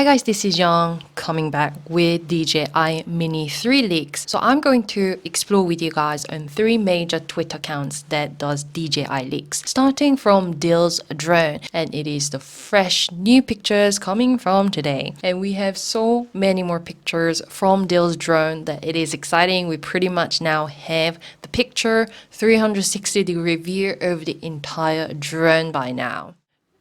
Hi guys, this is Young coming back with DJI Mini 3 leaks. So I'm going to explore with you guys on 3 major Twitter accounts that does DJI leaks. Starting from Dill's drone, and it is the fresh new pictures coming from today. And we have so many more pictures from Dill's drone that it is exciting. We pretty much now have the picture 360-degree view of the entire drone by now.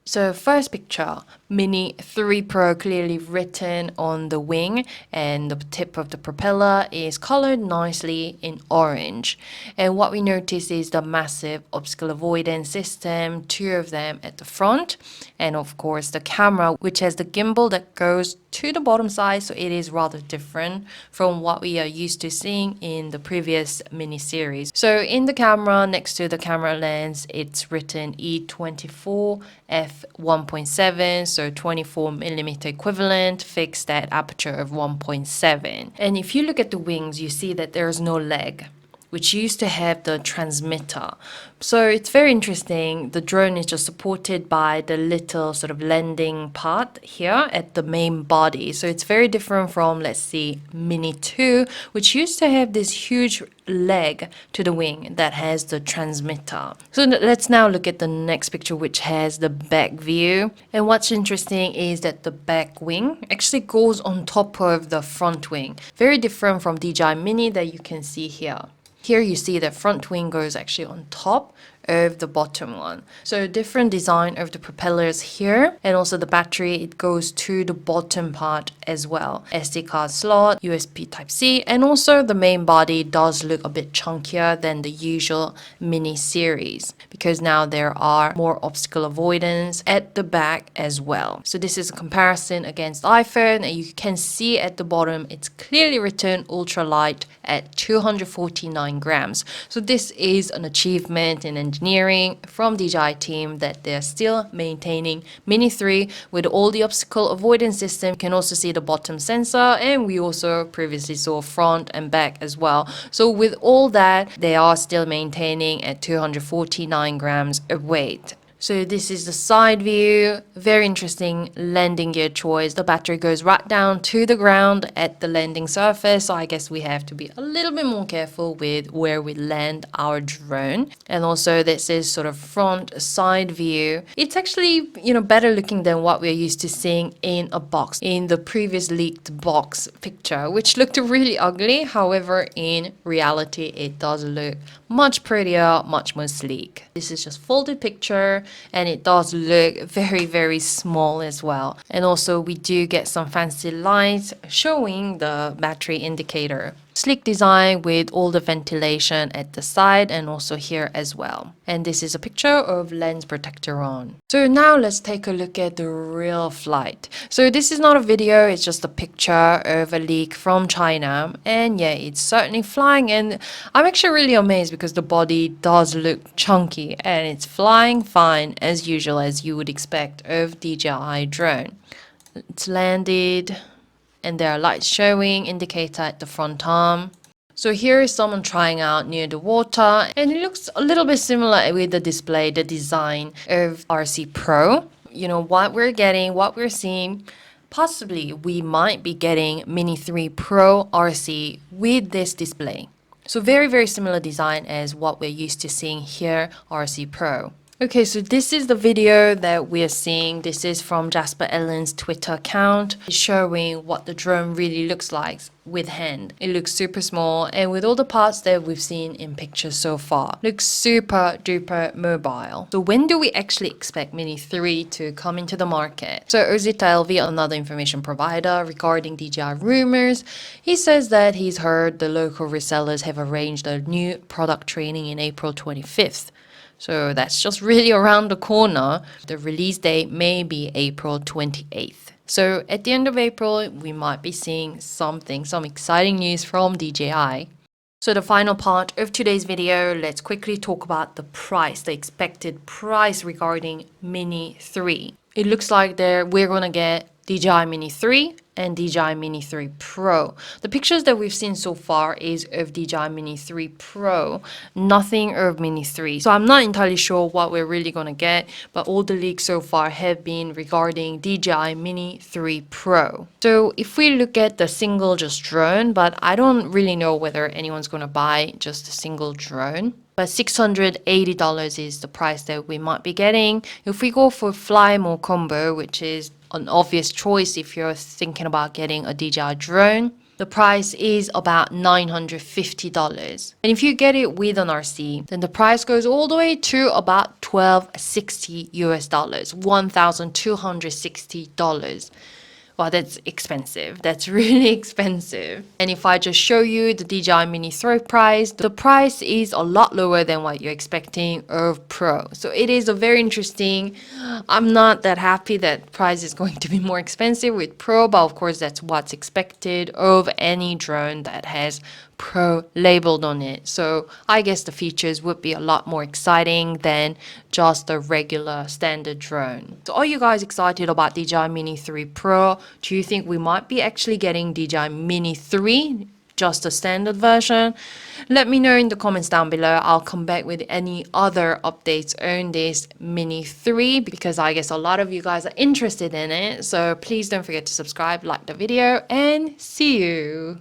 So first picture, Mini 3 Pro clearly written on the wing, and the tip of the propeller is colored nicely in orange. And what we notice is the massive obstacle avoidance system, 2 of them at the front, and of course the camera, which has the gimbal that goes to the bottom side, so it is rather different from what we are used to seeing in the previous mini series. So in the camera, next to the camera lens, it's written E24 f1.7, so 24mm equivalent, fixed at aperture of 1.7. And if you look at the wings, you see that there's no leg, which used to have the transmitter. So it's very interesting. The drone is just supported by the little sort of landing part here at the main body. So it's very different from, let's see, Mini 2, which used to have this huge leg to the wing that has the transmitter. So let's now look at the next picture, which has the back view. And what's interesting is that the back wing actually goes on top of the front wing. Very different from DJI Mini that you can see here. Here you see the front wing goes actually on top of the bottom one. So different design of the propellers here, and also the battery, it goes to the bottom part as well. SD card slot, USB Type-C, and also the main body does look a bit chunkier than the usual mini series because now there are more obstacle avoidance at the back as well. So this is a comparison against iPhone, and you can see at the bottom it's clearly written ultralight at 249 grams. So this is an achievement in engineering from DJI team that they're still maintaining Mini 3 with all the obstacle avoidance system. You can also see the bottom sensor, and we also previously saw front and back as well. So with all that, they are still maintaining at 249 grams of weight. So this is the side view. Very interesting landing gear choice. The battery goes right down to the ground at the landing surface. So I guess we have to be a little bit more careful with where we land our drone. And also this is sort of front side view. It's actually, better looking than what we're used to seeing in a box, in the previous leaked box picture, which looked really ugly. However, in reality, it does look much prettier, much more sleek. This is just folded picture, and it does look very, very small as well. And also we do get some fancy lights showing the battery indicator. Sleek design with all the ventilation at the side and also here as well. And this is a picture of lens protector on. So now let's take a look at the real flight. So this is not a video, it's just a picture of a leak from China. And yeah, it's certainly flying, and I'm actually really amazed because the body does look chunky and it's flying fine as usual, as you would expect of DJI drone. It's landed, and there are lights showing, indicator at the front arm. So here is someone trying out near the water, and it looks a little bit similar with the display, the design of RC Pro. What we're seeing, possibly we might be getting Mini 3 Pro RC with this display. So very, very similar design as what we're used to seeing here, RC Pro. Okay, so this is the video that we're seeing. This is from Jasper Allen's Twitter account, showing what the drone really looks like with hand. It looks super small, and with all the parts that we've seen in pictures so far, looks super duper mobile. So when do we actually expect Mini 3 to come into the market? So Ozita LV, another information provider regarding DJI rumors, he says that he's heard the local resellers have arranged a new product training in April 25th. So that's just really around the corner. The release date may be April 28th. So at the end of April, we might be seeing some exciting news from DJI. So the final part of today's video, let's quickly talk about the price, the expected price regarding Mini 3. It looks like we're going to get DJI Mini 3 and DJI Mini 3 Pro. The pictures that we've seen so far is of DJI Mini 3 Pro, nothing of Mini 3. So I'm not entirely sure what we're really gonna get, but all the leaks so far have been regarding DJI Mini 3 Pro. So if we look at the single just drone, but I don't really know whether anyone's gonna buy just a single drone. But $680 is the price that we might be getting. If we go for Fly More combo, which is an obvious choice if you're thinking about getting a DJI drone, the price is about $950. And if you get it with an RC, then the price goes all the way to about $1260 US dollars, $1,260. Wow, that's expensive. That's really expensive. And if I just show you the DJI Mini 3 price, the price is a lot lower than what you're expecting of Pro. So it is a very interesting. I'm not that happy that price is going to be more expensive with Pro, but of course that's what's expected of any drone that has Pro labeled on it. So I guess the features would be a lot more exciting than just a regular standard drone. So are you guys excited about DJI Mini 3 Pro? Do you think we might be actually getting DJI Mini 3? Just a standard version? Let me know in the comments down below. I'll come back with any other updates on this Mini 3 because I guess a lot of you guys are interested in it. So please don't forget to subscribe, like the video, and see you.